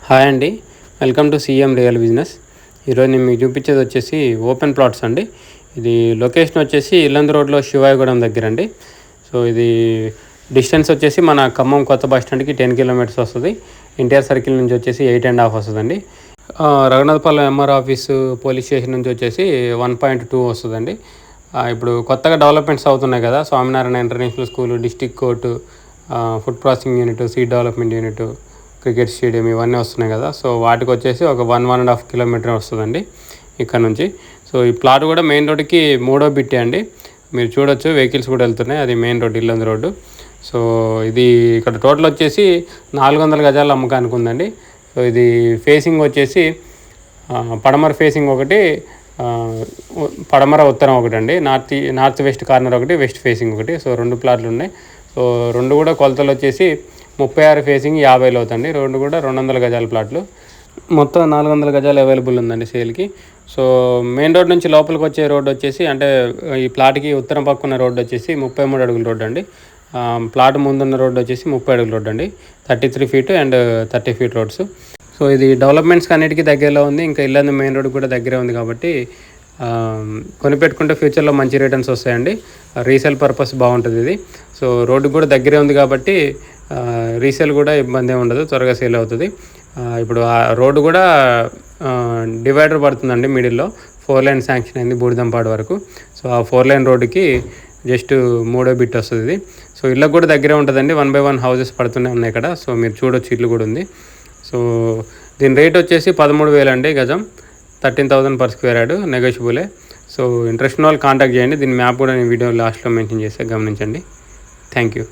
Hi అండి, welcome to CM real business. ఈరోజు నేను మీకు చూపించేది వచ్చేసి ఓపెన్ ప్లాట్స్ అండి. ఇది లొకేషన్ వచ్చేసి ఇల్లందు రోడ్లో శివాయగూడెం దగ్గర అండి. సో ఇది డిస్టెన్స్ వచ్చేసి మన ఖమ్మం కొత్త బస్ స్టాండ్కి 10 కిలోమీటర్స్ వస్తుంది. ఎన్టీఆర్ సర్కిల్ నుంచి వచ్చేసి 8.5 వస్తుందండి. Raghunathapalem MR office police station నుంచి వచ్చేసి 1.2 వస్తుందండి. ఇప్పుడు కొత్తగా డెవలప్మెంట్స్ అవుతున్నాయి కదా, Swaminarayan international school, district court, food processing unit, seed development unit, cricket stadium ఇవన్నీ వస్తున్నాయి కదా. సో వాటికి వచ్చేసి ఒక 1.5 కిలోమీటర్ వస్తుందండి ఇక్కడ నుంచి. సో ఈ ప్లాట్ కూడా మెయిన్ రోడ్డుకి 3వ బిట్టే అండి. మీరు చూడొచ్చు, వెహికల్స్ కూడా వెళ్తున్నాయి. అది main road, Yellandu road. So ఇది ఇక్కడ టోటల్ వచ్చేసి 400 గజాల అమ్మకానికి ఉందండి. సో ఇది ఫేసింగ్ వచ్చేసి పడమర ఫేసింగ్ ఒకటి, పడమర ఉత్తరం ఒకటి అండి. నార్త్ వెస్ట్ కార్నర్ ఒకటి, వెస్ట్ ఫేసింగ్ ఒకటి. సో 2 ప్లాట్లు ఉన్నాయి. సో 2 కూడా కొలతలు వచ్చేసి 36 ఫేసింగ్ 50 అవుతుంది. 2 కూడా 200 గజాల ప్లాట్లు. మొత్తం 400 గజాలు అవైలబుల్ ఉందండి సేల్కి. సో మెయిన్ రోడ్ నుంచి లోపలికి వచ్చే రోడ్ వచ్చేసి, అంటే ఈ ప్లాట్కి ఉత్తరం పక్కన రోడ్డు వచ్చేసి 33 అడుగుల రోడ్డు అండి. ప్లాట్ ముందున్న రోడ్డు వచ్చేసి 30 అడుగుల రోడ్డు అండి. 33 feet and 30 feet roads. So ఇది డెవలప్మెంట్స్కి అన్నిటికీ దగ్గరలో ఉంది. ఇంకా ఇల్లందు మెయిన్ రోడ్ కూడా దగ్గరే ఉంది కాబట్టి కొనిపెట్టుకుంటే ఫ్యూచర్లో మంచి రిటర్న్స్ వస్తాయండి. రీసేల్ పర్పస్ బాగుంటుంది ఇది. సో రోడ్డు కూడా దగ్గరే ఉంది కాబట్టి రీసేల్ కూడా ఇబ్బంది ఏమి ఉండదు, త్వరగా సేల్ అవుతుంది. ఇప్పుడు ఆ రోడ్డు కూడా డివైడర్ పడుతుందండి మిడిల్లో. 4 లైన్ శాంక్షన్ అయింది బూడిదంపాడు వరకు. సో ఆ 4 లైన్ రోడ్డుకి జస్ట్ 3వ బిట్ వస్తుంది ఇది. సో ఇళ్ళకు కూడా దగ్గరే ఉంటుందండి. 1 by 1 హౌసెస్ పడుతూనే ఉన్నాయి ఇక్కడ. సో మీరు చూడొచ్చు, ఇల్లు కూడా ఉంది. సో దీని రేట్ వచ్చేసి 13,000 అండి గజం. 13,000 per square yard, negotiable. So interest ఉన్న వాళ్ళు కాంటాక్ట్ చేయండి. దీని మ్యాప్ కూడా నేను వీడియో లాస్ట్లో మెన్షన్ చేస్తే గమనించండి. Thank you.